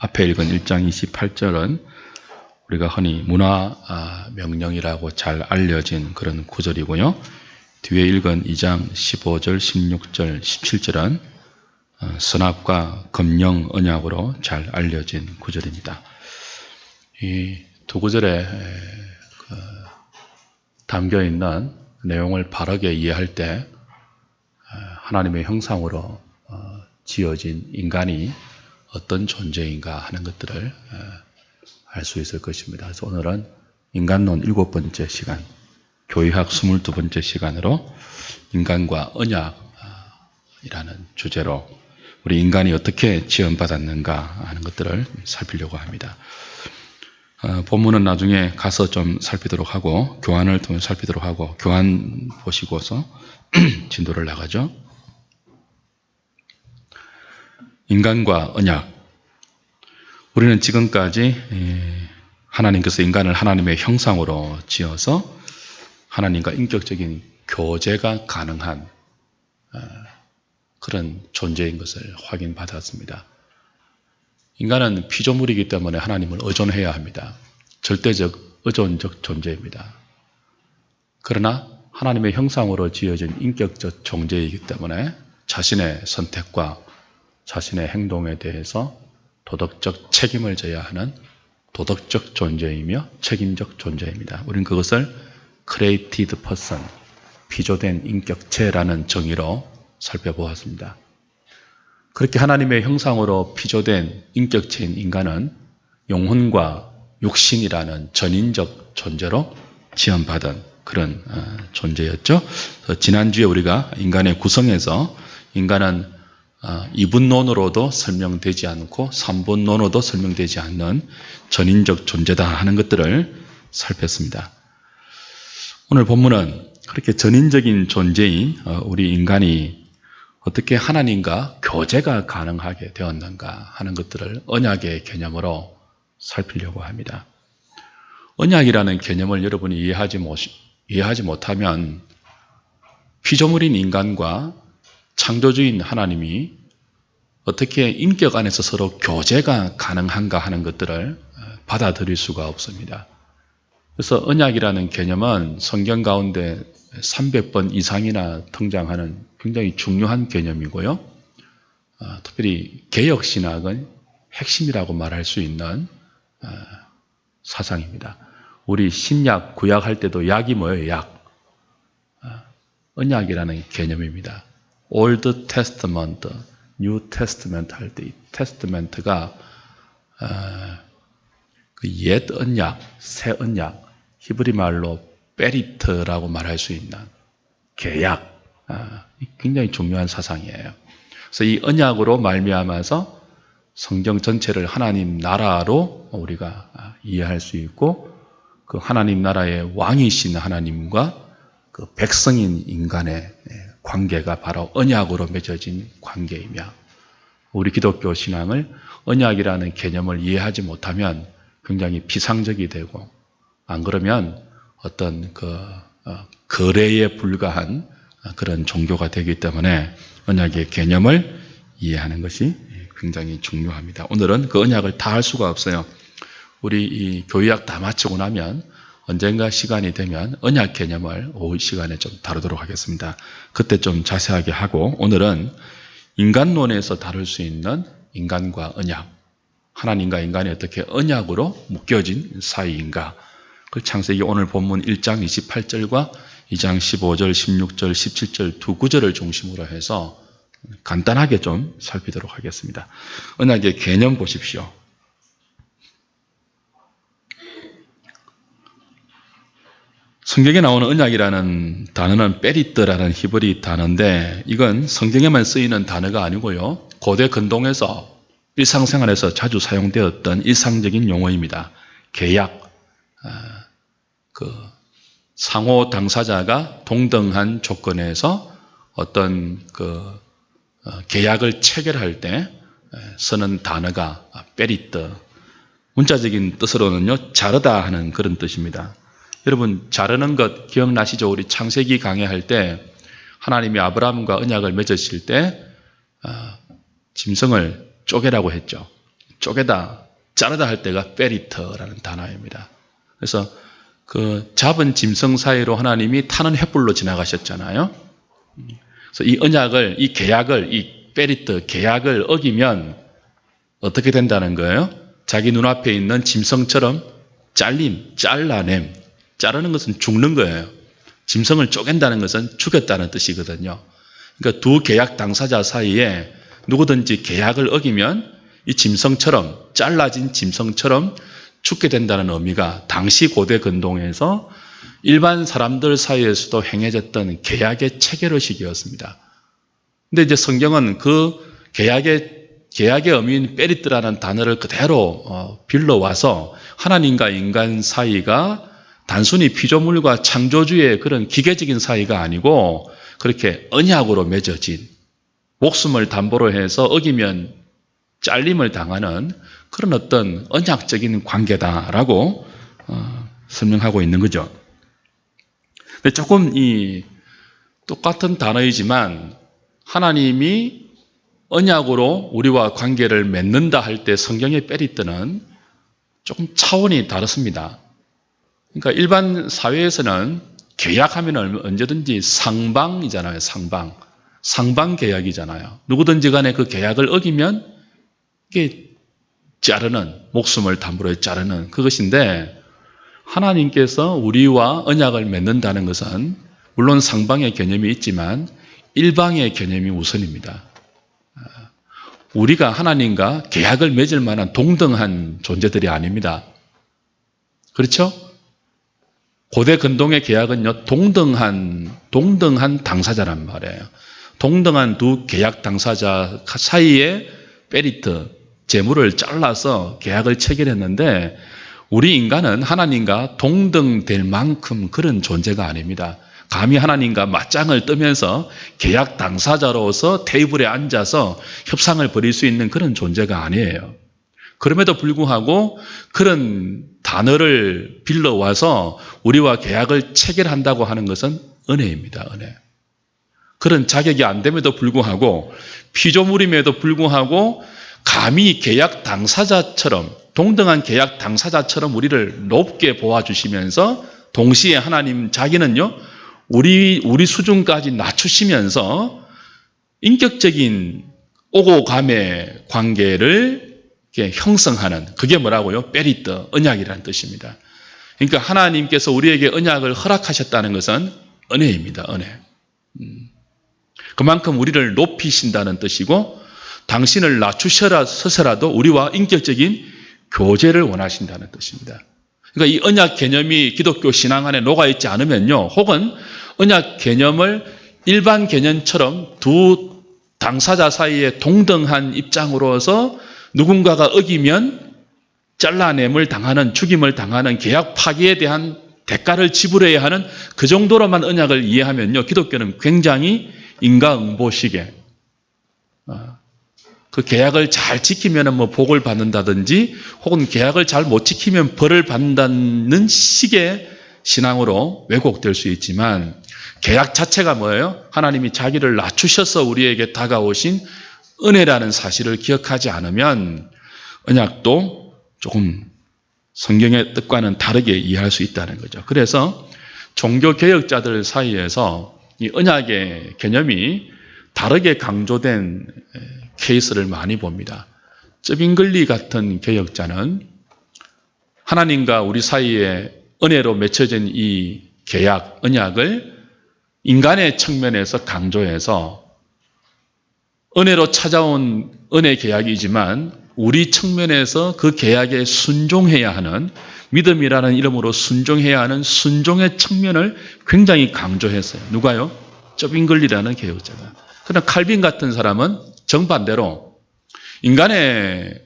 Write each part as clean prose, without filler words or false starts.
앞에 읽은 1장 28절은 우리가 흔히 문화 명령이라고 잘 알려진 그런 구절이고요. 뒤에 읽은 2장 15절, 16절, 17절은 선악과 검령 언약으로 잘 알려진 구절입니다. 이 두 구절에 담겨 있는 내용을 바르게 이해할 때 하나님의 형상으로 지어진 인간이 어떤 존재인가 하는 것들을 알 수 있을 것입니다. 그래서 오늘은 인간론 7번째 시간, 교의학 22번째 시간으로 인간과 언약이라는 주제로 우리 인간이 어떻게 지원받았는가 하는 것들을 살피려고 합니다. 본문은 나중에 가서 좀 살피도록 하고 교환을 통해 살피도록 하고 교환 보시고서 진도를 나가죠. 인간과 언약. 우리는 지금까지 하나님께서 인간을 하나님의 형상으로 지어서 하나님과 인격적인 교제가 가능한 그런 존재인 것을 확인받았습니다. 인간은 피조물이기 때문에 하나님을 의존해야 합니다. 절대적, 의존적 존재입니다. 그러나 하나님의 형상으로 지어진 인격적 존재이기 때문에 자신의 선택과 자신의 행동에 대해서 도덕적 책임을 져야 하는 도덕적 존재이며 책임적 존재입니다. 우리는 그것을 created person, 피조된 인격체라는 정의로 살펴보았습니다. 그렇게 하나님의 형상으로 피조된 인격체인 인간은 영혼과 육신이라는 전인적 존재로 지원받은 그런 존재였죠. 지난주에 우리가 인간의 구성에서 인간은 2분론으로도 설명되지 않고 3분론으로도 설명되지 않는 전인적 존재다 하는 것들을 살폈습니다. 오늘 본문은 그렇게 전인적인 존재인 우리 인간이 어떻게 하나님과 교제가 가능하게 되었는가 하는 것들을 언약의 개념으로 살피려고 합니다. 언약이라는 개념을 여러분이 이해하지 못하면 피조물인 인간과 창조주인 하나님이 어떻게 인격 안에서 서로 교제가 가능한가 하는 것들을 받아들일 수가 없습니다. 그래서 언약이라는 개념은 성경 가운데 300번 이상이나 등장하는 굉장히 중요한 개념이고요. 특별히 개혁신학은 핵심이라고 말할 수 있는 사상입니다. 우리 신약, 구약 할 때도 약이 뭐예요? 약. 언약이라는 개념입니다. Old Testament, New Testament 할 때 이 테스트멘트가 그 옛 언약, 새 언약, 히브리 말로 베리트라고 말할 수 있는 계약, 굉장히 중요한 사상이에요. 그래서 이 언약으로 말미암아서 성경 전체를 하나님 나라로 우리가 이해할 수 있고 그 하나님 나라의 왕이신 하나님과 그 백성인 인간의 관계가 바로 언약으로 맺어진 관계이며 우리 기독교 신앙을 언약이라는 개념을 이해하지 못하면 굉장히 비상적이 되고 안 그러면 어떤 거래에 불과한 그런 종교가 되기 때문에 언약의 개념을 이해하는 것이 굉장히 중요합니다. 오늘은 그 언약을 다 할 수가 없어요. 우리 이 교의학 다 마치고 나면 언젠가 시간이 되면 언약 개념을 오후 시간에 좀 다루도록 하겠습니다. 그때 좀 자세하게 하고 오늘은 인간론에서 다룰 수 있는 인간과 언약, 하나님과 인간이 어떻게 언약으로 묶여진 사이인가, 그 창세기 오늘 본문 1장 28절과 2장 15절, 16절, 17절 두 구절을 중심으로 해서 간단하게 좀 살피도록 하겠습니다. 언약의 개념 보십시오. 성경에 나오는 언약이라는 단어는 베리트라는 히브리 단어인데 이건 성경에만 쓰이는 단어가 아니고요. 고대 근동에서 일상생활에서 자주 사용되었던 일상적인 용어입니다. 계약, 상호 당사자가 동등한 조건에서 어떤 계약을 체결할 때 쓰는 단어가 베리트. 문자적인 뜻으로는요, 자르다 하는 그런 뜻입니다. 여러분, 자르는 것 기억나시죠? 우리 창세기 강해할 때 하나님이 아브라함과 언약을 맺으실 때 짐승을 쪼개라고 했죠. 쪼개다, 자르다 할 때가 베리터라는 단어입니다. 그래서 그 잡은 짐승 사이로 하나님이 타는 횃불로 지나가셨잖아요. 그래서 이 언약을, 이 계약을, 이 베리터, 계약을 어기면 어떻게 된다는 거예요? 자기 눈앞에 있는 짐승처럼 잘림, 잘라냄. 자르는 것은 죽는 거예요. 짐승을 쪼갠다는 것은 죽였다는 뜻이거든요. 그러니까 두 계약 당사자 사이에 누구든지 계약을 어기면 이 짐승처럼, 잘라진 짐승처럼 죽게 된다는 의미가 당시 고대 근동에서 일반 사람들 사이에서도 행해졌던 계약의 체결의식이었습니다. 근데 이제 성경은 그 계약의 의미인 베리트라는 단어를 그대로 빌려와서 하나님과 인간 사이가 단순히 피조물과 창조주의 그런 기계적인 사이가 아니고 그렇게 언약으로 맺어진 목숨을 담보로 해서 어기면 잘림을 당하는 그런 어떤 언약적인 관계다라고 설명하고 있는 거죠. 근데 조금 이 똑같은 단어이지만 하나님이 언약으로 우리와 관계를 맺는다 할 때 성경의 베리트는 조금 차원이 다릅니다. 그러니까 일반 사회에서는 계약하면 언제든지 상방이잖아요. 상방 계약이잖아요. 누구든지 간에 그 계약을 어기면 이게 자르는, 목숨을 담보로 자르는 그것인데 하나님께서 우리와 언약을 맺는다는 것은 물론 상방의 개념이 있지만 일방의 개념이 우선입니다. 우리가 하나님과 계약을 맺을 만한 동등한 존재들이 아닙니다. 그렇죠? 고대 근동의 계약은요, 동등한 당사자란 말이에요. 동등한 두 계약 당사자 사이에 베리트, 재물을 잘라서 계약을 체결했는데 우리 인간은 하나님과 동등될 만큼 그런 존재가 아닙니다. 감히 하나님과 맞짱을 뜨면서 계약 당사자로서 테이블에 앉아서 협상을 벌일 수 있는 그런 존재가 아니에요. 그럼에도 불구하고 그런 단어를 빌려와서 우리와 계약을 체결한다고 하는 것은 은혜입니다. 은혜. 그런 자격이 안 됨에도 불구하고 피조물임에도 불구하고 감히 계약 당사자처럼 동등한 계약 당사자처럼 우리를 높게 보아주시면서 동시에 하나님 자기는요 우리 수준까지 낮추시면서 인격적인 오고 감의 관계를 이렇게 형성하는 그게 뭐라고요? 베리트, 언약이라는 뜻입니다. 그러니까 하나님께서 우리에게 언약을 허락하셨다는 것은 은혜입니다. 은혜. 그만큼 우리를 높이신다는 뜻이고 당신을 낮추셔서라도 우리와 인격적인 교제를 원하신다는 뜻입니다. 그러니까 이 언약 개념이 기독교 신앙 안에 녹아있지 않으면요. 혹은 언약 개념을 일반 개념처럼 두 당사자 사이에 동등한 입장으로서 누군가가 어기면 잘라냄을 당하는, 죽임을 당하는 계약 파기에 대한 대가를 지불해야 하는 그 정도로만 언약을 이해하면요. 기독교는 굉장히 인과응보식의 그 계약을 잘 지키면 뭐 복을 받는다든지 혹은 계약을 잘 못 지키면 벌을 받는다는 식의 신앙으로 왜곡될 수 있지만 계약 자체가 뭐예요? 하나님이 자기를 낮추셔서 우리에게 다가오신 은혜라는 사실을 기억하지 않으면 언약도 조금 성경의 뜻과는 다르게 이해할 수 있다는 거죠. 그래서 종교개혁자들 사이에서 이 언약의 개념이 다르게 강조된 케이스를 많이 봅니다. 쩌빙글리 같은 개혁자는 하나님과 우리 사이에 은혜로 맺혀진 이 계약, 언약을 인간의 측면에서 강조해서 은혜로 찾아온 은혜 계약이지만 우리 측면에서 그 계약에 순종해야 하는 믿음이라는 이름으로 순종해야 하는 순종의 측면을 굉장히 강조했어요. 누가요? 쩌빙글리라는 개혁자가. 그러나 칼빈 같은 사람은 정반대로 인간의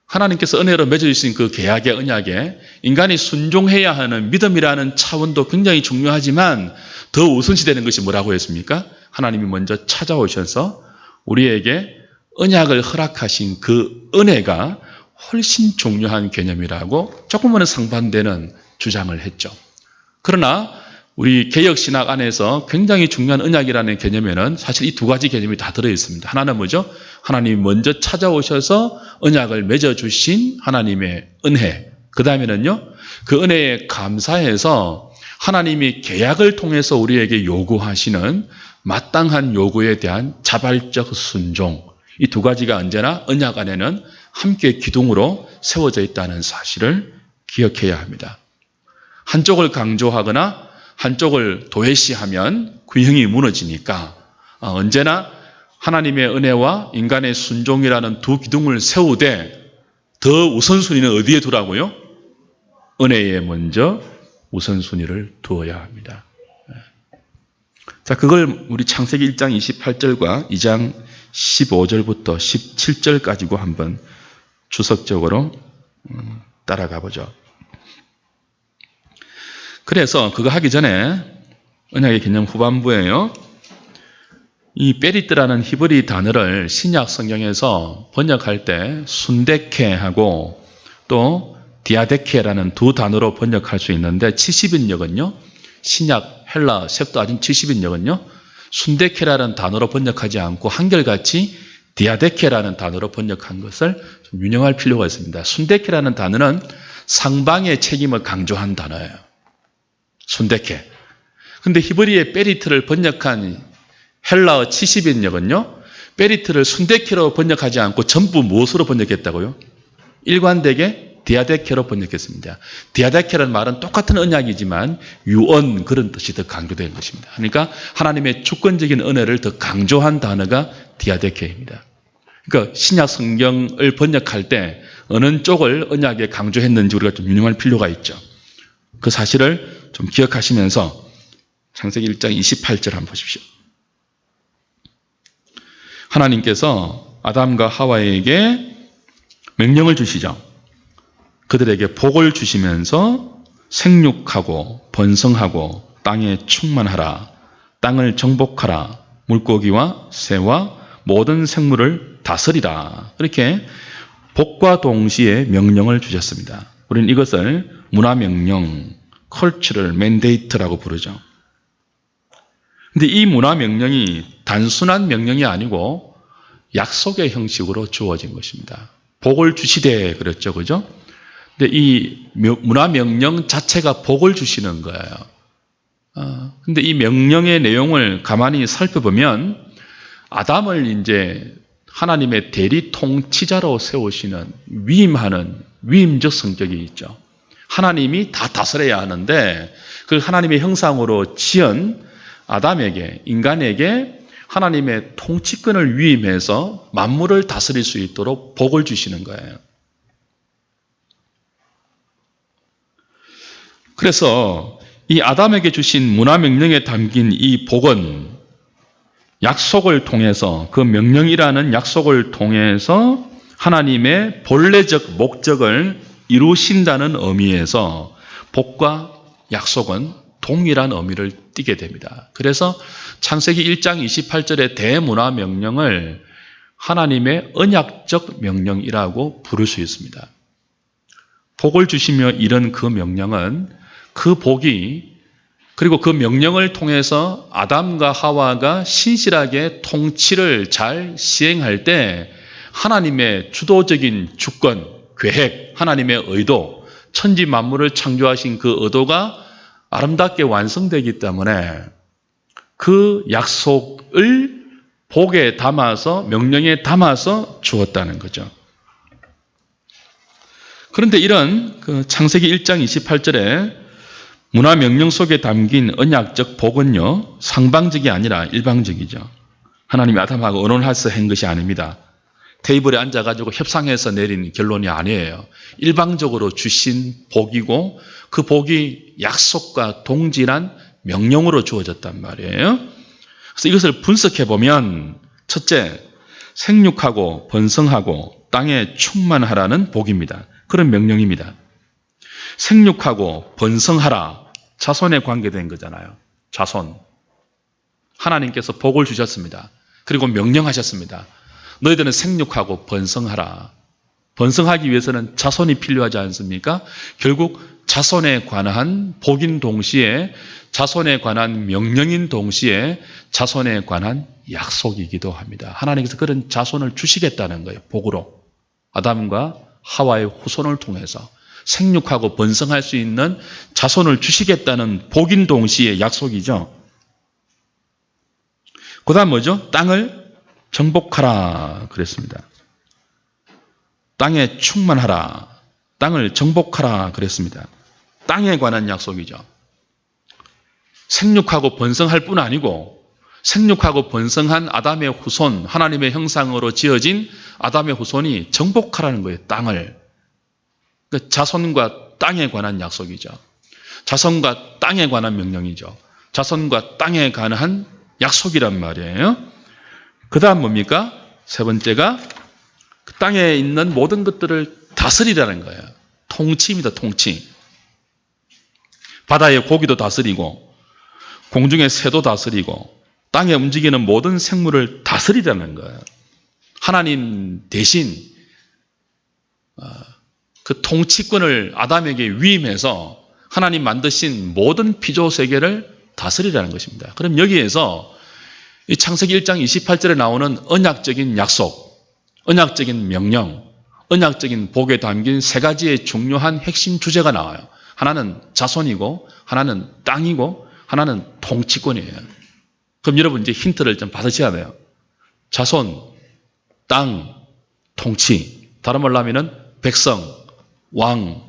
하나님께서 은혜로 맺어주신 그 계약의 언약에 인간이 순종해야 하는 믿음이라는 차원도 굉장히 중요하지만 더 우선시되는 것이 뭐라고 했습니까? 하나님이 먼저 찾아오셔서 우리에게 언약을 허락하신 그 은혜가 훨씬 중요한 개념이라고 조금은 상반되는 주장을 했죠. 그러나 우리 개혁신학 안에서 굉장히 중요한 언약이라는 개념에는 사실 이 두 가지 개념이 다 들어있습니다. 하나는 뭐죠? 하나님이 먼저 찾아오셔서 언약을 맺어주신 하나님의 은혜. 그 다음에는요, 그 은혜에 감사해서 하나님이 계약을 통해서 우리에게 요구하시는 마땅한 요구에 대한 자발적 순종. 이 두 가지가 언제나 언약 안에는 함께 기둥으로 세워져 있다는 사실을 기억해야 합니다. 한쪽을 강조하거나 한쪽을 도외시하면 균형이 무너지니까 언제나 하나님의 은혜와 인간의 순종이라는 두 기둥을 세우되 더 우선순위는 어디에 두라고요? 은혜에 먼저 우선순위를 두어야 합니다. 자, 그걸 우리 창세기 1장 28절과 2장 15절부터 17절 가지고 한번 주석적으로 따라가 보죠. 그래서 그거 하기 전에 언약의 개념 후반부에요. 이 베리트라는 히브리 단어를 신약 성경에서 번역할 때 순데케하고 또 디아데케라는 두 단어로 번역할 수 있는데 70인역은요. 신약 헬라 셉트아진 70인역은요. 순데케라는 단어로 번역하지 않고 한결같이 디아데케라는 단어로 번역한 것을 좀 유념할 필요가 있습니다. 순데케라는 단어는 상방의 책임을 강조한 단어예요. 순데케. 근데 히브리의 베리트를 번역한 헬라어 70인역은요. 베리트를 순데케로 번역하지 않고 전부 무엇으로 번역했다고요? 일관되게 디아데케로 번역했습니다. 디아데케라는 말은 똑같은 언약이지만 유언 그런 뜻이 더 강조된 것입니다. 그러니까 하나님의 주권적인 은혜를 더 강조한 단어가 디아데케입니다. 그러니까 신약 성경을 번역할 때 어느 쪽을 언약에 강조했는지 우리가 좀 유념할 필요가 있죠. 그 사실을 좀 기억하시면서 창세기 1장 28절 한번 보십시오. 하나님께서 아담과 하와에게 명령을 주시죠. 그들에게 복을 주시면서 생육하고 번성하고 땅에 충만하라. 땅을 정복하라. 물고기와 새와 모든 생물을 다스리라. 이렇게 복과 동시에 명령을 주셨습니다. 우리는 이것을 문화명령, cultural mandate라고 부르죠. 근데 이 문화명령이 단순한 명령이 아니고 약속의 형식으로 주어진 것입니다. 복을 주시되 그랬죠. 그죠? 근데 이 문화명령 자체가 복을 주시는 거예요. 근데 이 명령의 내용을 가만히 살펴보면 아담을 이제 하나님의 대리 통치자로 세우시는 위임하는 위임적 성격이 있죠. 하나님이 다 다스려야 하는데 그 하나님의 형상으로 지은 아담에게, 인간에게 하나님의 통치권을 위임해서 만물을 다스릴 수 있도록 복을 주시는 거예요. 그래서 이 아담에게 주신 문화명령에 담긴 이 복은 약속을 통해서 그 명령이라는 약속을 통해서 하나님의 본래적 목적을 이루신다는 의미에서 복과 약속은 동일한 의미를 띠게 됩니다. 그래서 창세기 1장 28절의 대문화명령을 하나님의 언약적 명령이라고 부를 수 있습니다. 복을 주시며 이런 그 명령은 그 복이 그리고 그 명령을 통해서 아담과 하와가 신실하게 통치를 잘 시행할 때 하나님의 주도적인 주권, 계획, 하나님의 의도, 천지 만물을 창조하신 그 의도가 아름답게 완성되기 때문에 그 약속을 복에 담아서 명령에 담아서 주었다는 거죠. 그런데 이런 그 창세기 1장 28절에 문화명령 속에 담긴 언약적 복은요, 상방적이 아니라 일방적이죠. 하나님이 아담하고 의논해서 한 것이 아닙니다. 테이블에 앉아가지고 협상해서 내린 결론이 아니에요. 일방적으로 주신 복이고 그 복이 약속과 동질한 명령으로 주어졌단 말이에요. 그래서 이것을 분석해 보면 첫째, 생육하고 번성하고 땅에 충만하라는 복입니다. 그런 명령입니다. 생육하고 번성하라. 자손에 관계된 거잖아요. 자손. 하나님께서 복을 주셨습니다. 그리고 명령하셨습니다. 너희들은 생육하고 번성하라. 번성하기 위해서는 자손이 필요하지 않습니까? 결국 자손에 관한 복인 동시에 자손에 관한 명령인 동시에 자손에 관한 약속이기도 합니다. 하나님께서 그런 자손을 주시겠다는 거예요. 복으로. 아담과 하와의 후손을 통해서 생육하고 번성할 수 있는 자손을 주시겠다는 복인 동시에 약속이죠. 그 다음 뭐죠? 땅을 정복하라 그랬습니다. 땅에 충만하라. 땅을 정복하라 그랬습니다. 땅에 관한 약속이죠. 생육하고 번성할 뿐 아니고 생육하고 번성한 아담의 후손, 하나님의 형상으로 지어진 아담의 후손이 정복하라는 거예요. 땅을. 그러니까 자손과 땅에 관한 약속이죠. 자손과 땅에 관한 명령이죠. 자손과 땅에 관한 약속이란 말이에요. 그 다음 뭡니까? 세 번째가 그 땅에 있는 모든 것들을 다스리라는 거예요. 통치입니다. 통치. 바다의 고기도 다스리고 공중의 새도 다스리고 땅에 움직이는 모든 생물을 다스리라는 거예요. 하나님 대신 그 통치권을 아담에게 위임해서 하나님 만드신 모든 피조 세계를 다스리라는 것입니다. 그럼 여기에서 이 창세기 1장 28절에 나오는 언약적인 약속, 언약적인 명령, 언약적인 복에 담긴 세 가지의 중요한 핵심 주제가 나와요. 하나는 자손이고 하나는 땅이고 하나는 통치권이에요. 그럼 여러분 이제 힌트를 좀 받으셔야 돼요. 자손, 땅, 통치. 다른 말로 하면은 백성, 왕,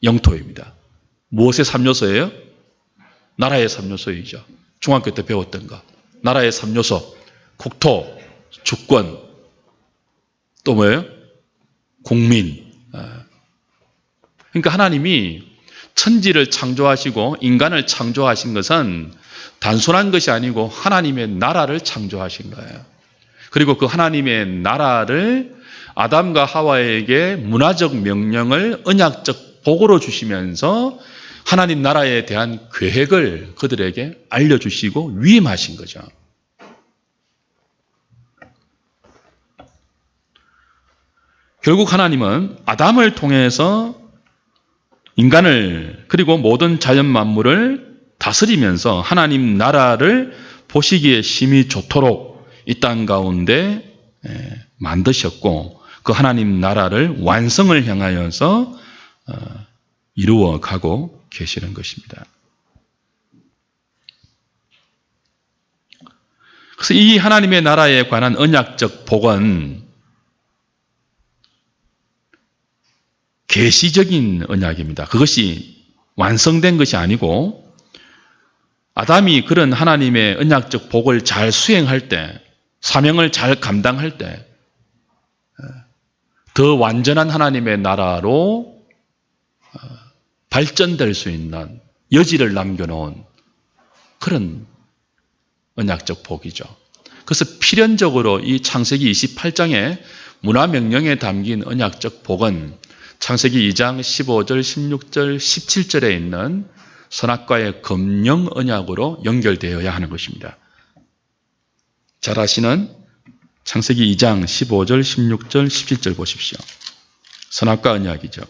영토입니다. 무엇의 3요소예요? 나라의 3요소이죠. 중학교 때 배웠던 거. 나라의 3요소. 국토, 주권, 또 뭐예요? 국민. 그러니까 하나님이 천지를 창조하시고 인간을 창조하신 것은 단순한 것이 아니고 하나님의 나라를 창조하신 거예요. 그리고 그 하나님의 나라를 아담과 하와에게 문화적 명령을 언약적 복으로 주시면서 하나님 나라에 대한 계획을 그들에게 알려주시고 위임하신 거죠. 결국 하나님은 아담을 통해서 인간을 그리고 모든 자연 만물을 다스리면서 하나님 나라를 보시기에 심히 좋도록 이 땅 가운데 만드셨고 그 하나님 나라를 완성을 향하여서 이루어가고 계시는 것입니다. 그래서 이 하나님의 나라에 관한 언약적 복은 계시적인 언약입니다. 그것이 완성된 것이 아니고 아담이 그런 하나님의 언약적 복을 잘 수행할 때, 사명을 잘 감당할 때 더 완전한 하나님의 나라로 발전될 수 있는 여지를 남겨놓은 그런 언약적 복이죠. 그래서 필연적으로 이 창세기 28장의 문화명령에 담긴 언약적 복은 창세기 2장 15절, 16절, 17절에 있는 선악과의 검령 언약으로 연결되어야 하는 것입니다. 잘 아시는 창세기 2장 15절, 16절, 17절 보십시오. 선악과 언약이죠.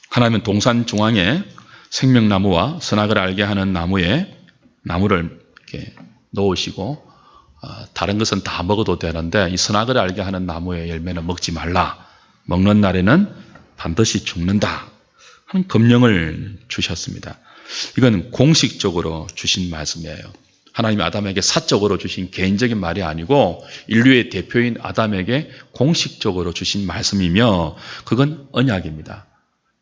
하나님은 동산 중앙에 생명나무와 선악을 알게 하는 나무를 이렇게 놓으시고 다른 것은 다 먹어도 되는데 이 선악을 알게 하는 나무의 열매는 먹지 말라. 먹는 날에는 반드시 죽는다 하는 검령을 주셨습니다. 이건 공식적으로 주신 말씀이에요. 하나님이 아담에게 사적으로 주신 개인적인 말이 아니고 인류의 대표인 아담에게 공식적으로 주신 말씀이며 그건 언약입니다.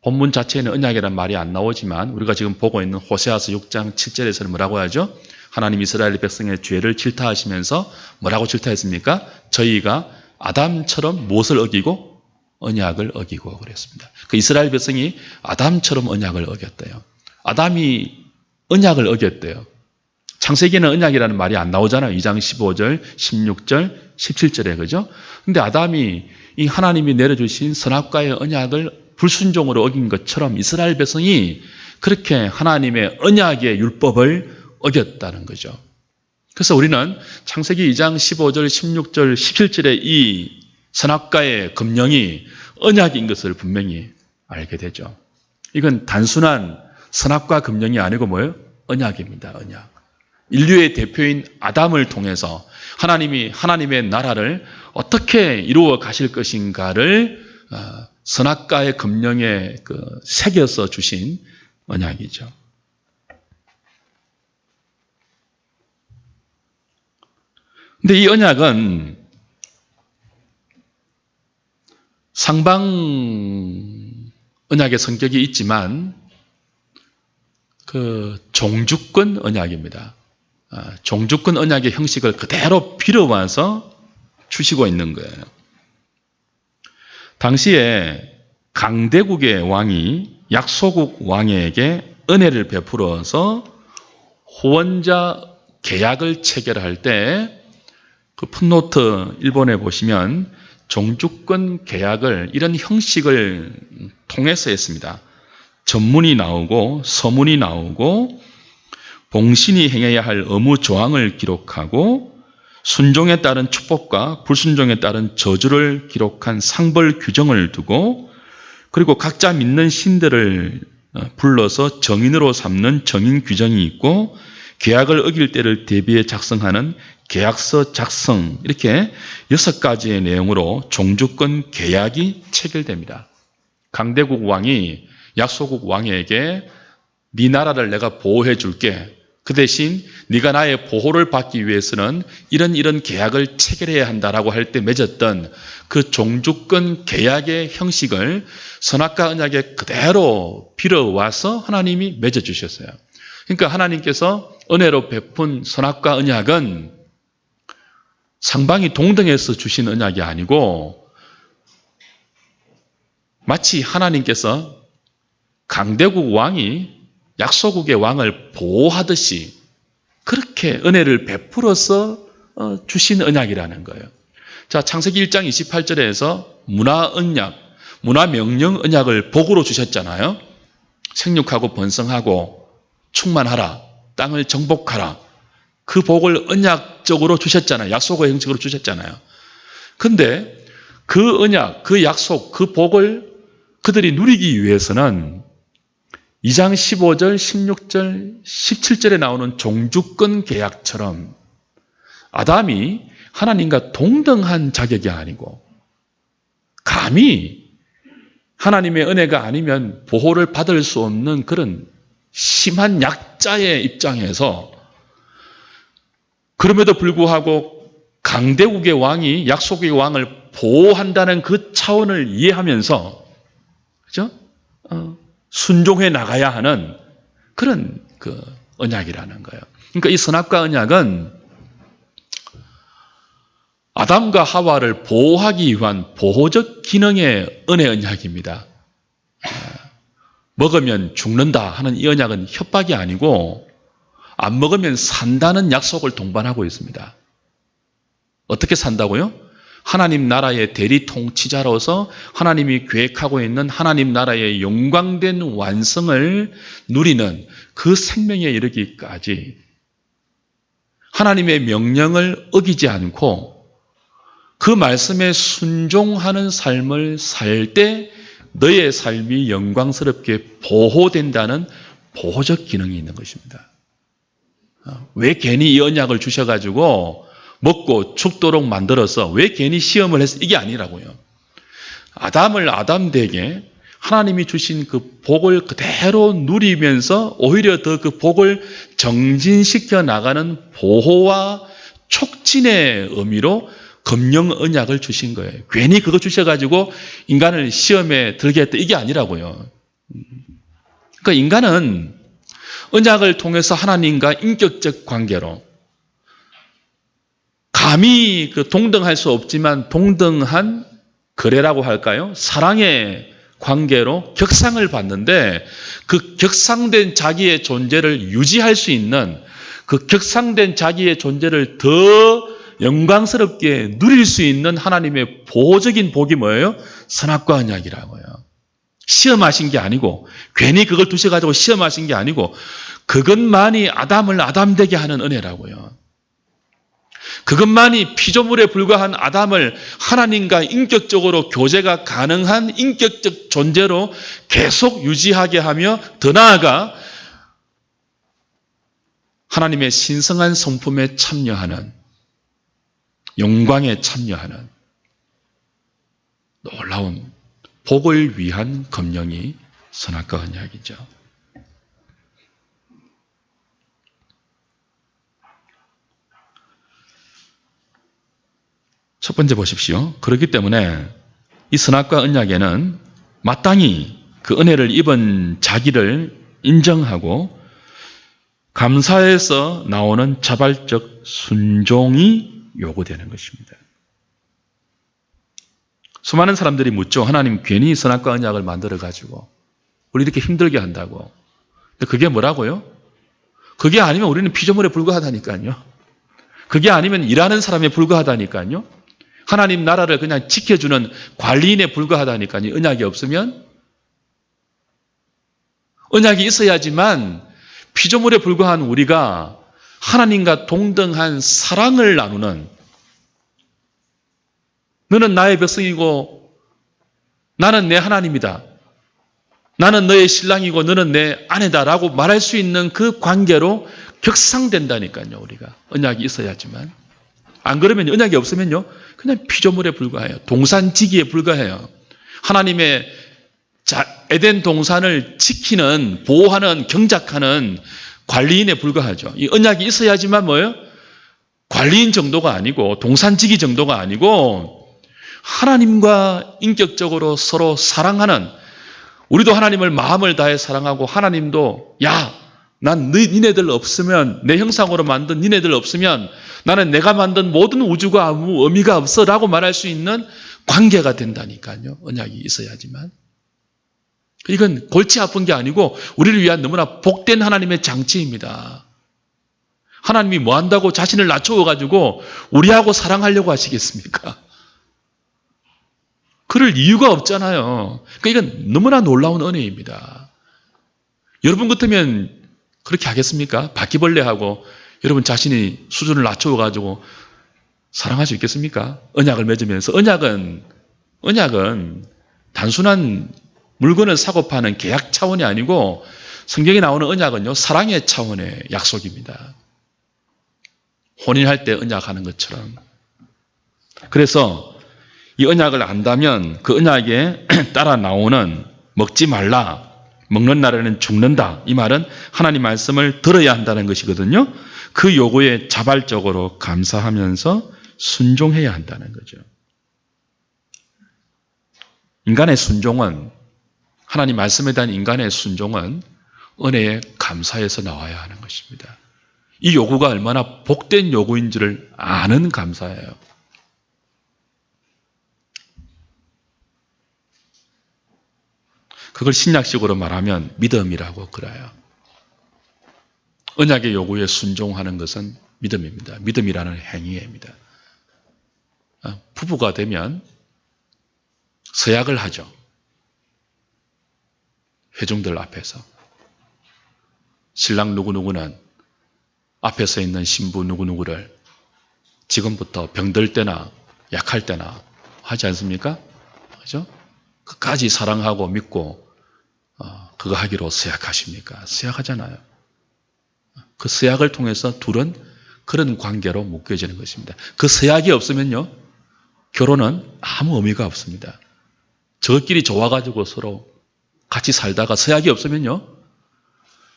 본문 자체에는 언약이라는 말이 안 나오지만 우리가 지금 보고 있는 호세아서 6장 7절에서는 뭐라고 하죠? 하나님 이스라엘 백성의 죄를 질타하시면서 뭐라고 질타했습니까? 저희가 아담처럼 무엇을 어기고? 언약을 어기고 그랬습니다. 그 이스라엘 백성이 아담처럼 언약을 어겼대요. 아담이 언약을 어겼대요. 창세기에는 언약이라는 말이 안 나오잖아요. 2장 15절, 16절, 17절에 그죠? 근데 아담이 이 하나님이 내려주신 선악과의 언약을 불순종으로 어긴 것처럼 이스라엘 백성이 그렇게 하나님의 언약의 율법을 어겼다는 거죠. 그래서 우리는 창세기 2장 15절, 16절, 17절의 이 선악과의 검령이 언약인 것을 분명히 알게 되죠. 이건 단순한 선악과 금령이 아니고 뭐예요? 언약입니다. 언약. 인류의 대표인 아담을 통해서 하나님이 하나님의 나라를 어떻게 이루어 가실 것인가를 선악과의 금령에 새겨서 주신 언약이죠. 근데 이 언약은 상방 언약의 성격이 있지만 종주권 언약입니다. 종주권 언약의 형식을 그대로 빌어와서 주시고 있는 거예요. 당시에 강대국의 왕이 약소국 왕에게 은혜를 베풀어서 후원자 계약을 체결할 때 그 풋노트 일본에 보시면 종주권 계약을 이런 형식을 통해서 했습니다. 전문이 나오고 서문이 나오고 봉신이 행해야 할 의무 조항을 기록하고 순종에 따른 축복과 불순종에 따른 저주를 기록한 상벌 규정을 두고 그리고 각자 믿는 신들을 불러서 정인으로 삼는 정인 규정이 있고 계약을 어길 때를 대비해 작성하는 계약서 작성 이렇게 6가지의 내용으로 종주권 계약이 체결됩니다. 강대국 왕이 약소국 왕에게 네 나라를 내가 보호해 줄게. 그 대신 네가 나의 보호를 받기 위해서는 이런 계약을 체결해야 한다라고 할 때 맺었던 그 종주권 계약의 형식을 선악과 언약에 그대로 빌어와서 하나님이 맺어주셨어요. 그러니까 하나님께서 은혜로 베푼 선악과 언약은 상방이 동등해서 주신 언약이 아니고 마치 하나님께서 강대국 왕이 약소국의 왕을 보호하듯이 그렇게 은혜를 베풀어서 주신 언약이라는 거예요. 자, 창세기 1장 28절에서 문화 명령 언약을 복으로 주셨잖아요. 생육하고 번성하고 충만하라, 땅을 정복하라. 그 복을 언약적으로 주셨잖아요. 약속의 형식으로 주셨잖아요. 근데 그 언약, 그 약속, 그 복을 그들이 누리기 위해서는 2장 15절, 16절, 17절에 나오는 종주권 계약처럼 아담이 하나님과 동등한 자격이 아니고 감히 하나님의 은혜가 아니면 보호를 받을 수 없는 그런 심한 약자의 입장에서 그럼에도 불구하고 강대국의 왕이 약속의 왕을 보호한다는 그 차원을 이해하면서 그죠? 순종해 나가야 하는 그런 언약이라는 거예요. 그러니까 이 선악과 언약은 아담과 하와를 보호하기 위한 보호적 기능의 은혜 언약입니다. 먹으면 죽는다 하는 이 언약은 협박이 아니고 안 먹으면 산다는 약속을 동반하고 있습니다. 어떻게 산다고요? 하나님 나라의 대리 통치자로서 하나님이 계획하고 있는 하나님 나라의 영광된 완성을 누리는 그 생명에 이르기까지 하나님의 명령을 어기지 않고 그 말씀에 순종하는 삶을 살 때 너의 삶이 영광스럽게 보호된다는 보호적 기능이 있는 것입니다. 왜 괜히 이 언약을 주셔가지고 먹고 죽도록 만들어서 왜 괜히 시험을 해서 이게 아니라고요. 아담을 아담되게 하나님이 주신 그 복을 그대로 누리면서 오히려 더 그 복을 정진시켜 나가는 보호와 촉진의 의미로 금령 언약을 주신 거예요. 괜히 그거 주셔가지고 인간을 시험에 들게 했다 이게 아니라고요. 그러니까 인간은 언약을 통해서 하나님과 인격적 관계로 감히 동등할 수 없지만 동등한 거래라고 할까요? 사랑의 관계로 격상을 받는데 그 격상된 자기의 존재를 유지할 수 있는 그 격상된 자기의 존재를 더 영광스럽게 누릴 수 있는 하나님의 보호적인 복이 뭐예요? 선악과 언약이라고요. 시험하신 게 아니고 괜히 그걸 두셔가지고 시험하신 게 아니고 그것만이 아담을 아담되게 하는 은혜라고요. 그것만이 피조물에 불과한 아담을 하나님과 인격적으로 교제가 가능한 인격적 존재로 계속 유지하게 하며 더 나아가 하나님의 신성한 성품에 참여하는, 영광에 참여하는 놀라운 복을 위한 검령이 선악과 언약이죠. 첫 번째 보십시오. 그렇기 때문에 이 선악과 언약에는 마땅히 그 은혜를 입은 자기를 인정하고 감사에서 나오는 자발적 순종이 요구되는 것입니다. 수많은 사람들이 묻죠. 하나님 괜히 선악과 언약을 만들어가지고 우리 이렇게 힘들게 한다고. 근데 그게 뭐라고요? 그게 아니면 우리는 피조물에 불과하다니까요. 그게 아니면 일하는 사람에 불과하다니까요. 하나님 나라를 그냥 지켜주는 관리인에 불과하다니까요. 언약이 없으면. 언약이 있어야지만 피조물에 불과한 우리가 하나님과 동등한 사랑을 나누는, 너는 나의 백성이고 나는 내 하나님이다, 나는 너의 신랑이고 너는 내 아내다라고 말할 수 있는 그 관계로 격상된다니까요. 우리가 언약이 있어야지만. 안 그러면, 언약이 없으면요 그냥 피조물에 불과해요. 동산지기에 불과해요. 하나님의 에덴 동산을 지키는, 보호하는, 경작하는 관리인에 불과하죠. 이 언약이 있어야지만 뭐예요? 관리인 정도가 아니고 동산지기 정도가 아니고 하나님과 인격적으로 서로 사랑하는, 우리도 하나님을 마음을 다해 사랑하고 하나님도 야, 난 니네들 없으면, 내 형상으로 만든 니네들 없으면 나는 내가 만든 모든 우주가 아무 의미가 없어 라고 말할 수 있는 관계가 된다니까요. 언약이 있어야지만. 이건 골치 아픈 게 아니고 우리를 위한 너무나 복된 하나님의 장치입니다. 하나님이 뭐 한다고 자신을 낮추어가지고 우리하고 사랑하려고 하시겠습니까? 그럴 이유가 없잖아요. 그러니까 이건 너무나 놀라운 은혜입니다. 여러분 같으면 그렇게 하겠습니까? 바퀴벌레하고 여러분 자신이 수준을 낮추어가지고 사랑할 수 있겠습니까? 언약을 맺으면서. 언약은 단순한 물건을 사고 파는 계약 차원이 아니고 성경에 나오는 언약은요, 사랑의 차원의 약속입니다. 혼인할 때 언약하는 것처럼. 그래서 이 언약을 안다면 그 언약에 따라 나오는 먹지 말라, 먹는 날에는 죽는다, 이 말은 하나님 말씀을 들어야 한다는 것이거든요. 그 요구에 자발적으로 감사하면서 순종해야 한다는 거죠. 인간의 순종은, 하나님 말씀에 대한 인간의 순종은 은혜에 감사해서 나와야 하는 것입니다. 이 요구가 얼마나 복된 요구인지를 아는 감사예요. 그걸 신약식으로 말하면 믿음이라고 그래요. 언약의 요구에 순종하는 것은 믿음입니다. 믿음이라는 행위입니다. 부부가 되면 서약을 하죠. 회중들 앞에서. 신랑 누구누구는 앞에 서 있는 신부 누구누구를 지금부터 병들 때나 약할 때나 하지 않습니까? 그죠? 끝까지 사랑하고 믿고 그거 하기로 서약하십니까? 서약하잖아요. 그 서약을 통해서 둘은 그런 관계로 묶여지는 것입니다. 그 서약이 없으면요, 결혼은 아무 의미가 없습니다. 저끼리 좋아가지고 서로 같이 살다가 서약이 없으면요,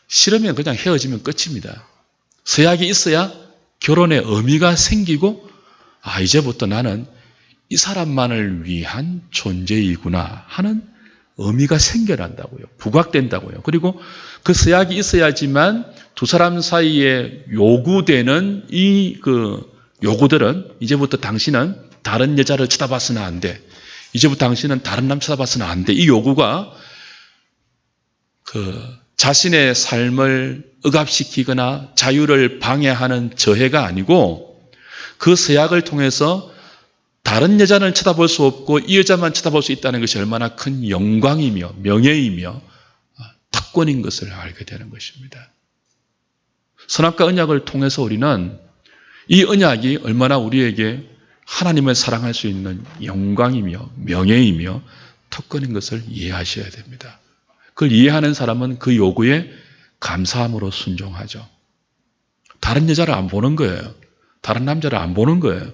싫으면 그냥 헤어지면 끝입니다. 서약이 있어야 결혼의 의미가 생기고, 이제부터 나는 이 사람만을 위한 존재이구나 하는 의미가 생겨난다고요. 부각된다고요. 그리고 그 서약이 있어야지만 두 사람 사이에 요구되는 요구들은, 이제부터 당신은 다른 여자를 쳐다봐서는 안 돼, 이제부터 당신은 다른 남 쳐다봐서는 안 돼, 이 요구가 자신의 삶을 억압시키거나 자유를 방해하는 저해가 아니고, 그 서약을 통해서 다른 여자는 쳐다볼 수 없고 이 여자만 쳐다볼 수 있다는 것이 얼마나 큰 영광이며 명예이며 특권인 것을 알게 되는 것입니다. 선악과 언약을 통해서 우리는 이 언약이 얼마나 우리에게 하나님을 사랑할 수 있는 영광이며 명예이며 특권인 것을 이해하셔야 됩니다. 그걸 이해하는 사람은 그 요구에 감사함으로 순종하죠. 다른 여자를 안 보는 거예요. 다른 남자를 안 보는 거예요.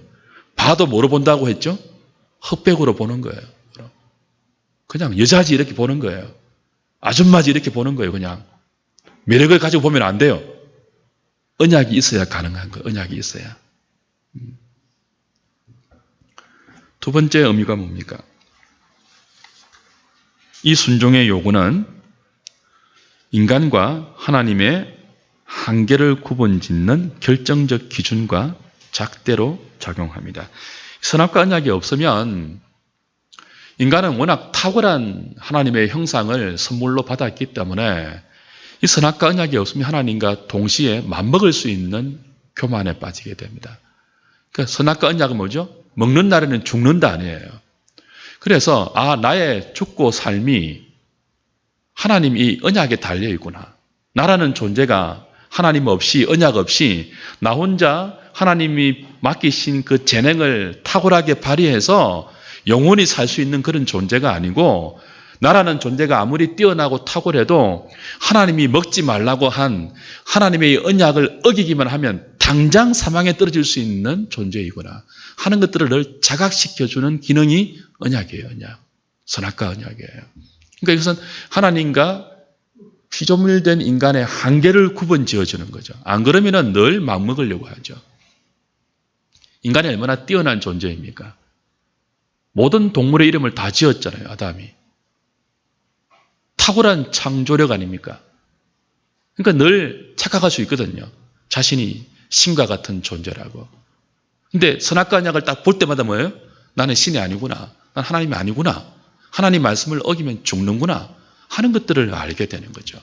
봐도 뭐로 본다고 했죠? 흑백으로 보는 거예요. 그냥 여자지 이렇게 보는 거예요. 아줌마지 이렇게 보는 거예요. 그냥 매력을 가지고 보면 안 돼요. 언약이 있어야 가능한 거예요. 언약이 있어야. 두 번째 의미가 뭡니까? 이 순종의 요구는 인간과 하나님의 한계를 구분짓는 결정적 기준과 잣대로 작용합니다. 선악과 언약이 없으면 인간은 워낙 탁월한 하나님의 형상을 선물로 받았기 때문에 이 선악과 언약이 없으면 하나님과 동시에 맞먹을 수 있는 교만에 빠지게 됩니다. 그러니까 선악과 언약은 뭐죠? 먹는 날에는 죽는다 아니에요. 그래서 나의 죽고 삶이 하나님 이 언약에 달려 있구나. 나라는 존재가 하나님 없이 언약 없이 나 혼자 하나님이 맡기신 그 재능을 탁월하게 발휘해서 영원히 살 수 있는 그런 존재가 아니고 나라는 존재가 아무리 뛰어나고 탁월해도 하나님이 먹지 말라고 한 하나님의 언약을 어기기만 하면 당장 사망에 떨어질 수 있는 존재이구나 하는 것들을 늘 자각시켜주는 기능이 언약이에요. 언약. 선악과 언약이에요. 그러니까 이것은 하나님과 피조물된 인간의 한계를 구분 지어주는 거죠. 안 그러면 늘 맞먹으려고 하죠. 인간이 얼마나 뛰어난 존재입니까? 모든 동물의 이름을 다 지었잖아요. 아담이. 탁월한 창조력 아닙니까? 그러니까 늘 착각할 수 있거든요. 자신이 신과 같은 존재라고. 근데 선악과 언약을 딱 볼 때마다 뭐예요? 나는 신이 아니구나. 난 하나님이 아니구나. 하나님 말씀을 어기면 죽는구나 하는 것들을 알게 되는 거죠.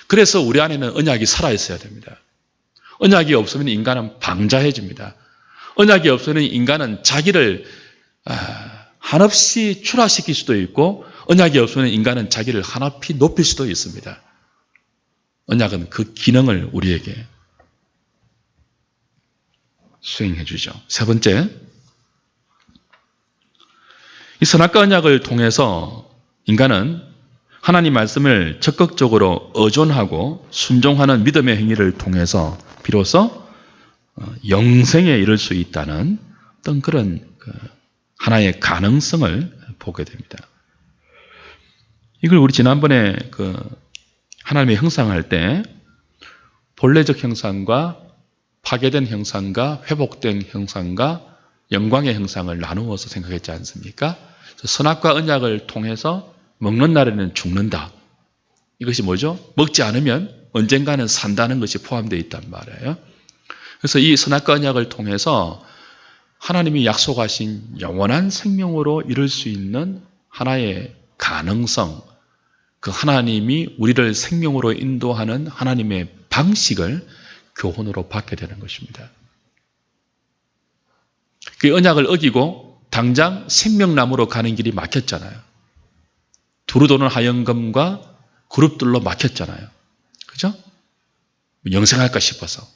그래서 우리 안에는 언약이 살아있어야 됩니다. 언약이 없으면 인간은 방자해집니다. 언약이 없으면 인간은 자기를 한없이 출하시킬 수도 있고 언약이 없으면 인간은 자기를 한없이 높일 수도 있습니다. 언약은 그 기능을 우리에게 수행해 주죠. 세 번째, 이 선악과 언약을 통해서 인간은 하나님 말씀을 적극적으로 의존하고 순종하는 믿음의 행위를 통해서 비로소 영생에 이를 수 있다는 어떤 그런 하나의 가능성을 보게 됩니다. 이걸 우리 지난번에 하나님의 형상할 때 본래적 형상과 파괴된 형상과 회복된 형상과 영광의 형상을 나누어서 생각했지 않습니까? 선악과 언약을 통해서 먹는 날에는 죽는다. 이것이 뭐죠? 먹지 않으면 언젠가는 산다는 것이 포함되어 있단 말이에요. 그래서 이 선악과 언약을 통해서 하나님이 약속하신 영원한 생명으로 이룰 수 있는 하나의 가능성, 그 하나님이 우리를 생명으로 인도하는 하나님의 방식을 교훈으로 받게 되는 것입니다. 그 언약을 어기고 당장 생명나무로 가는 길이 막혔잖아요. 두루 도는 하영금과 그룹들로 막혔잖아요. 그죠? 영생할까 싶어서.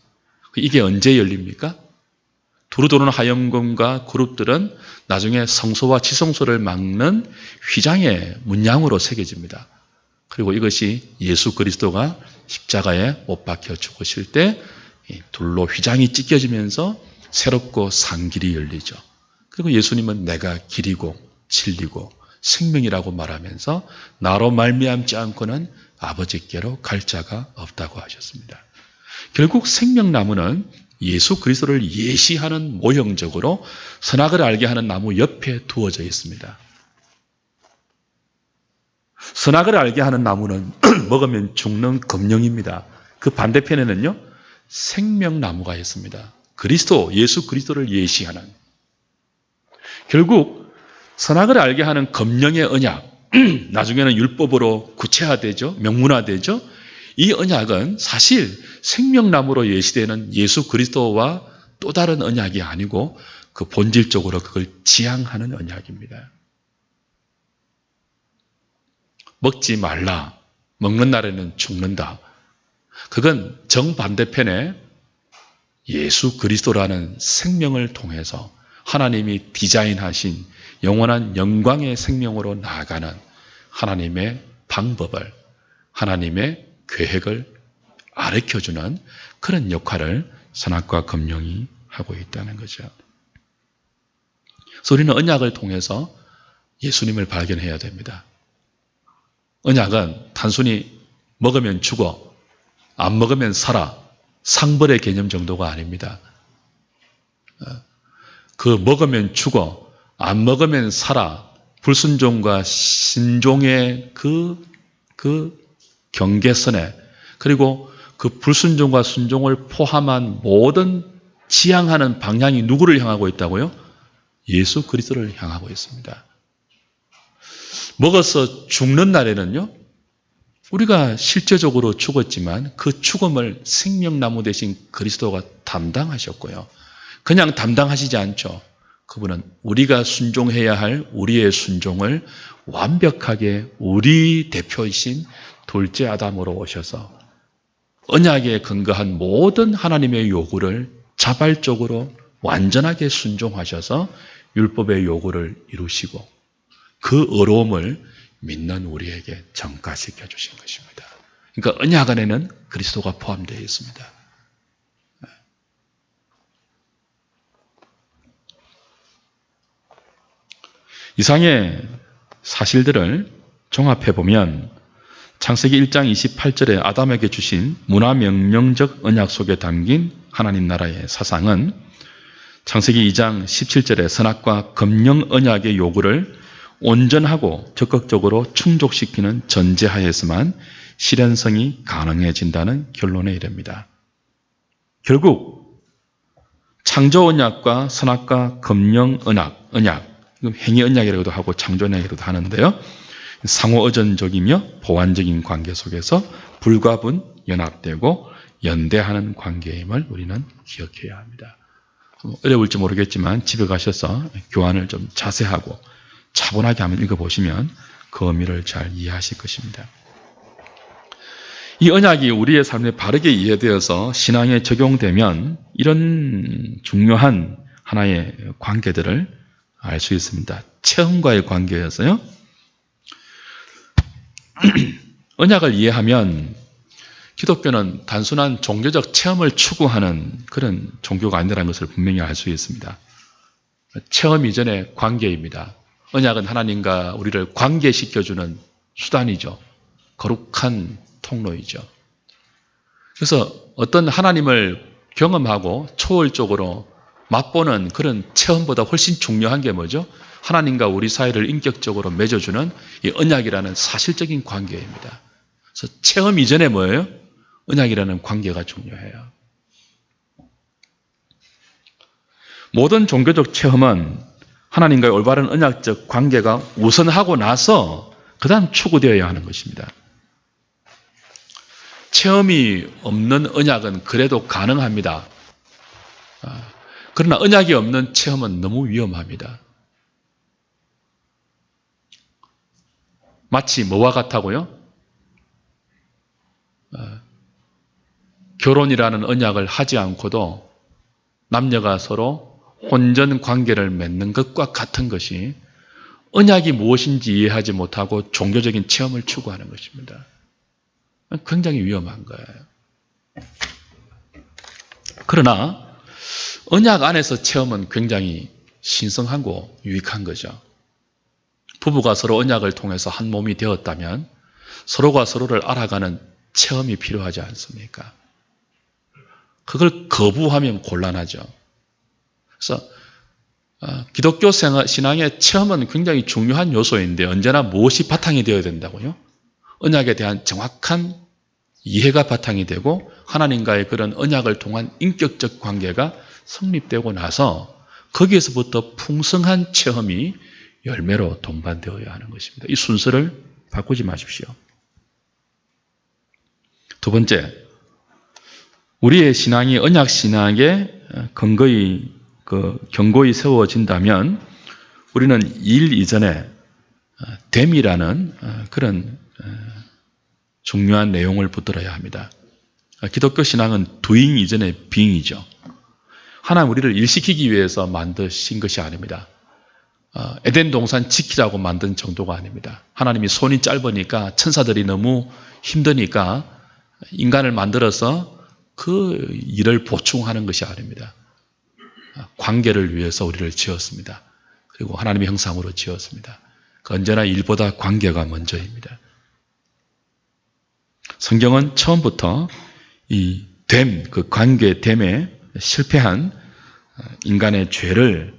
이게 언제 열립니까? 두루 도는 하영금과 그룹들은 나중에 성소와 지성소를 막는 휘장의 문양으로 새겨집니다. 그리고 이것이 예수 그리스도가 십자가에 못 박혀 죽으실 때 둘로 휘장이 찢겨지면서 새롭고 산 길이 열리죠. 그리고 예수님은 내가 길이고 진리고 생명이라고 말하면서 나로 말미암지 않고는 아버지께로 갈 자가 없다고 하셨습니다. 결국 생명나무는 예수 그리스도를 예시하는 모형적으로 선악을 알게 하는 나무 옆에 두어져 있습니다. 선악을 알게 하는 나무는 먹으면 죽는 검령입니다. 그 반대편에는요, 생명나무가 있습니다. 그리스도, 예수 그리스도를 예시하는. 결국 선악을 알게 하는 검령의 언약, 나중에는 율법으로 구체화되죠. 명문화되죠. 이 언약은 사실 생명나무로 예시되는 예수 그리스도와 또 다른 언약이 아니고 그 본질적으로 그걸 지향하는 언약입니다. 먹지 말라. 먹는 날에는 죽는다. 그건 정반대편에 예수 그리스도라는 생명을 통해서 하나님이 디자인하신 영원한 영광의 생명으로 나아가는 하나님의 방법을, 하나님의 계획을 가르쳐주는 그런 역할을 선악과 금령이 하고 있다는 거죠. 그래서 우리는 언약을 통해서 예수님을 발견해야 됩니다. 언약은 단순히 먹으면 죽어, 안 먹으면 살아, 상벌의 개념 정도가 아닙니다. 그 먹으면 죽어, 안 먹으면 살아, 불순종과 신종의 그 경계선에, 그리고 그 불순종과 순종을 포함한 모든 지향하는 방향이 누구를 향하고 있다고요? 예수 그리스도를 향하고 있습니다. 먹어서 죽는 날에는요, 우리가 실제적으로 죽었지만 그 죽음을 생명나무 대신 그리스도가 담당하셨고요. 그냥 담당하시지 않죠. 그분은 우리가 순종해야 할 우리의 순종을 완벽하게 우리 대표이신 둘째 아담으로 오셔서 언약에 근거한 모든 하나님의 요구를 자발적으로 완전하게 순종하셔서 율법의 요구를 이루시고 그 의로움을 믿는 우리에게 전가시켜 주신 것입니다. 그러니까 언약 안에는 그리스도가 포함되어 있습니다. 이상의 사실들을 종합해 보면 창세기 1장 28절에 아담에게 주신 문화명령적 언약 속에 담긴 하나님 나라의 사상은 창세기 2장 17절에 선악과 금령 언약의 요구를 온전하고 적극적으로 충족시키는 전제하에서만 실현성이 가능해진다는 결론에 이릅니다. 결국 창조 언약과 선악과 금령 언약, 행위 언약이라고도 하고 창조 언약이라고도 하는데요. 상호 의존적이며 보완적인 관계 속에서 불가분 연합되고 연대하는 관계임을 우리는 기억해야 합니다. 어려울지 모르겠지만 집에 가셔서 교환을 좀 자세하고 차분하게 한번 읽어보시면 그 의미를 잘 이해하실 것입니다. 이 언약이 우리의 삶에 바르게 이해되어서 신앙에 적용되면 이런 중요한 하나의 관계들을 알 수 있습니다. 체험과의 관계여서요. 언약을 이해하면 기독교는 단순한 종교적 체험을 추구하는 그런 종교가 아니라는 것을 분명히 알 수 있습니다. 체험 이전의 관계입니다. 언약은 하나님과 우리를 관계시켜주는 수단이죠. 거룩한 통로이죠. 그래서 어떤 하나님을 경험하고 초월적으로 맛보는 그런 체험보다 훨씬 중요한 게 뭐죠? 하나님과 우리 사이를 인격적으로 맺어주는 이 언약이라는 사실적인 관계입니다. 그래서 체험 이전에 뭐예요? 언약이라는 관계가 중요해요. 모든 종교적 체험은 하나님과의 올바른 언약적 관계가 우선하고 나서 그 다음 추구되어야 하는 것입니다. 체험이 없는 언약은 그래도 가능합니다. 그러나 언약이 없는 체험은 너무 위험합니다. 마치 뭐와 같다고요? 결혼이라는 언약을 하지 않고도 남녀가 서로 혼전 관계를 맺는 것과 같은 것이 언약이 무엇인지 이해하지 못하고 종교적인 체험을 추구하는 것입니다. 굉장히 위험한 거예요. 그러나 언약 안에서 체험은 굉장히 신성하고 유익한 거죠. 부부가 서로 언약을 통해서 한 몸이 되었다면 서로가 서로를 알아가는 체험이 필요하지 않습니까? 그걸 거부하면 곤란하죠. 그래서 기독교 신앙의 체험은 굉장히 중요한 요소인데 언제나 무엇이 바탕이 되어야 된다고요? 언약에 대한 정확한 이해가 바탕이 되고 하나님과의 그런 언약을 통한 인격적 관계가 성립되고 나서 거기에서부터 풍성한 체험이 열매로 동반되어야 하는 것입니다. 이 순서를 바꾸지 마십시오. 두 번째, 우리의 신앙이 언약 신앙의 경고히 세워진다면 우리는 일 이전에 됨이라는 그런 중요한 내용을 붙들어야 합니다. 기독교 신앙은 doing 이전에 being이죠. 하나님 우리를 일시키기 위해서 만드신 것이 아닙니다. 에덴 동산 지키자고 만든 정도가 아닙니다. 하나님이 손이 짧으니까 천사들이 너무 힘드니까 인간을 만들어서 그 일을 보충하는 것이 아닙니다. 관계를 위해서 우리를 지었습니다. 그리고 하나님의 형상으로 지었습니다. 언제나 일보다 관계가 먼저입니다. 성경은 처음부터 이 됨, 그 관계됨에 실패한 인간의 죄를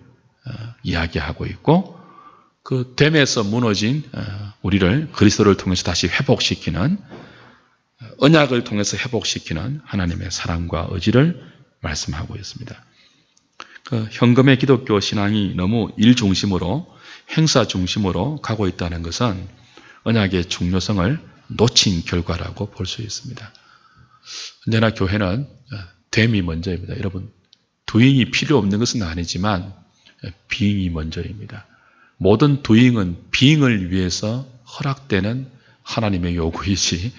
이야기하고 있고 그 됨에서 무너진 우리를 그리스도를 통해서 다시 회복시키는 언약을 통해서 회복시키는 하나님의 사랑과 의지를 말씀하고 있습니다. 그 현금의 기독교 신앙이 너무 일 중심으로 행사 중심으로 가고 있다는 것은 언약의 중요성을 놓친 결과라고 볼 수 있습니다. 언제나 교회는 됨이 먼저입니다. 여러분, doing이 필요 없는 것은 아니지만 being이 먼저입니다. 모든 doing은 being을 위해서 허락되는 하나님의 요구이지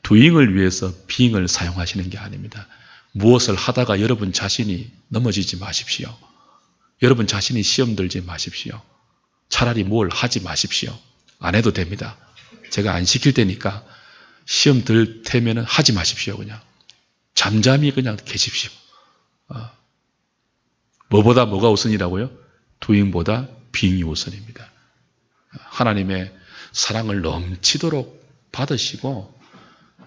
doing을 위해서 being을 사용하시는 게 아닙니다. 무엇을 하다가 여러분 자신이 넘어지지 마십시오. 여러분 자신이 시험 들지 마십시오. 차라리 뭘 하지 마십시오. 안 해도 됩니다. 제가 안 시킬 테니까 시험 들 테면 하지 마십시오. 그냥 잠잠히 그냥 계십시오. 뭐보다 뭐가 우선이라고요? doing보다 being이 우선입니다. 하나님의 사랑을 넘치도록 받으시고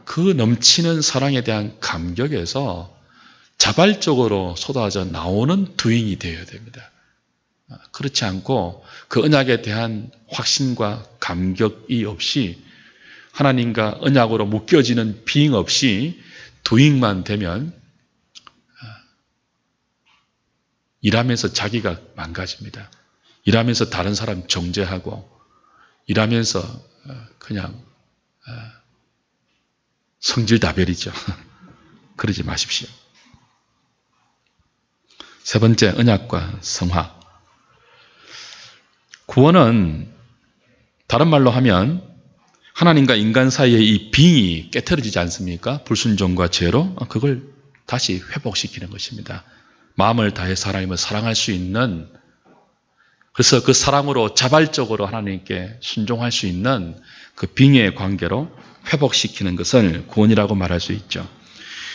그 넘치는 사랑에 대한 감격에서 자발적으로 쏟아져 나오는 doing이 되어야 됩니다. 그렇지 않고 그 언약에 대한 확신과 감격이 없이 하나님과 언약으로 묶여지는 being 없이 doing만 되면 일하면서 자기가 망가집니다. 일하면서 다른 사람 정죄하고 일하면서 그냥 성질다별이죠. 그러지 마십시오. 세 번째, 언약과 성화. 구원은 다른 말로 하면 하나님과 인간 사이의 이 빙이 깨트려지지 않습니까? 불순종과 죄로 그걸 다시 회복시키는 것입니다. 마음을 다해서 하나님을 사랑할 수 있는, 그래서 그 사랑으로 자발적으로 하나님께 순종할 수 있는 그 빙의 관계로 회복시키는 것을 구원이라고 말할 수 있죠.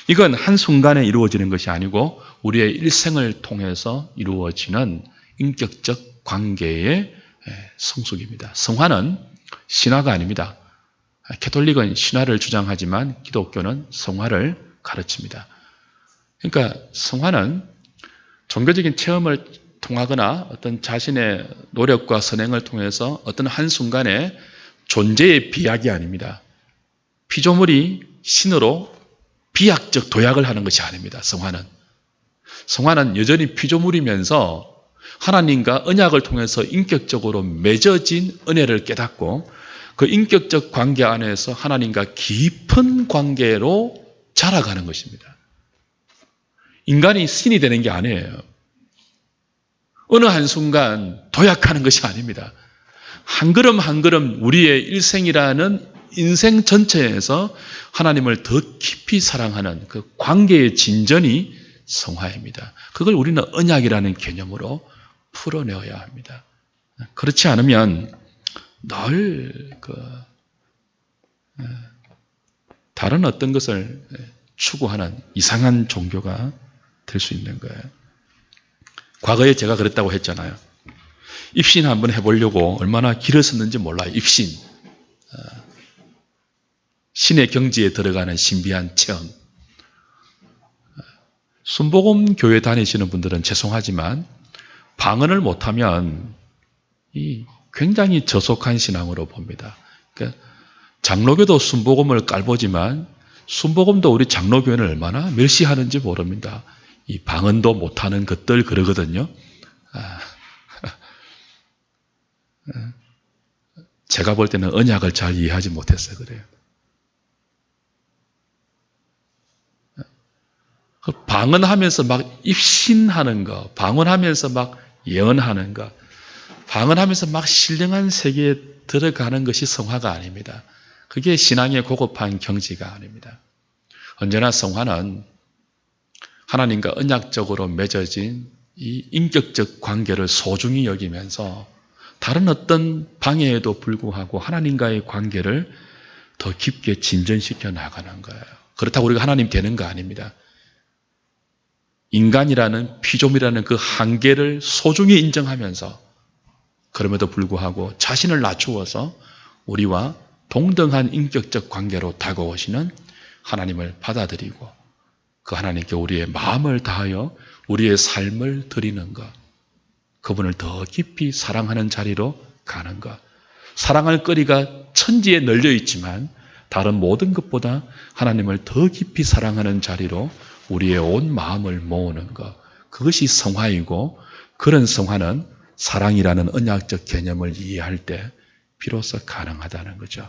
이건 한순간에 이루어지는 것이 아니고 우리의 일생을 통해서 이루어지는 인격적 관계의 성숙입니다. 성화는 신화가 아닙니다. 캐톨릭은 신화를 주장하지만 기독교는 성화를 가르칩니다. 그러니까 성화는 종교적인 체험을 통하거나 어떤 자신의 노력과 선행을 통해서 어떤 한순간에 존재의 비약이 아닙니다. 피조물이 신으로 비약적 도약을 하는 것이 아닙니다. 성화는 여전히 피조물이면서 하나님과 언약을 통해서 인격적으로 맺어진 은혜를 깨닫고 그 인격적 관계 안에서 하나님과 깊은 관계로 자라가는 것입니다. 인간이 신이 되는 게 아니에요. 어느 한순간 도약하는 것이 아닙니다. 한 걸음 한 걸음 우리의 일생이라는 인생 전체에서 하나님을 더 깊이 사랑하는 그 관계의 진전이 성화입니다. 그걸 우리는 언약이라는 개념으로 풀어내어야 합니다. 그렇지 않으면 늘 다른 어떤 것을 추구하는 이상한 종교가 될 수 있는 거예요. 과거에 제가 그랬다고 했잖아요. 입신 한번 해보려고 얼마나 길을 썼는지 몰라요. 입신. 신의 경지에 들어가는 신비한 체험. 순복음 교회 다니시는 분들은 죄송하지만 방언을 못하면 굉장히 저속한 신앙으로 봅니다. 그러니까 장로교도 순복음을 깔보지만 순복음도 우리 장로교회는 얼마나 멸시하는지 모릅니다. 이 방언도 못하는 것들 그러거든요. 제가 볼 때는 언약을 잘 이해하지 못했어요. 그래요. 방언하면서 막 입신하는 거, 방언하면서 막 예언하는 거, 방언하면서 막 신령한 세계에 들어가는 것이 성화가 아닙니다. 그게 신앙의 고급한 경지가 아닙니다. 언제나 성화는 하나님과 언약적으로 맺어진 이 인격적 관계를 소중히 여기면서 다른 어떤 방해에도 불구하고 하나님과의 관계를 더 깊게 진전시켜 나가는 거예요. 그렇다고 우리가 하나님 되는 거 아닙니다. 인간이라는 피조물이라는 그 한계를 소중히 인정하면서 그럼에도 불구하고 자신을 낮추어서 우리와 동등한 인격적 관계로 다가오시는 하나님을 받아들이고 그 하나님께 우리의 마음을 다하여 우리의 삶을 드리는 것, 그분을 더 깊이 사랑하는 자리로 가는 것. 사랑할 거리가 천지에 널려 있지만 다른 모든 것보다 하나님을 더 깊이 사랑하는 자리로 우리의 온 마음을 모으는 것. 그것이 성화이고 그런 성화는 사랑이라는 언약적 개념을 이해할 때 비로소 가능하다는 거죠.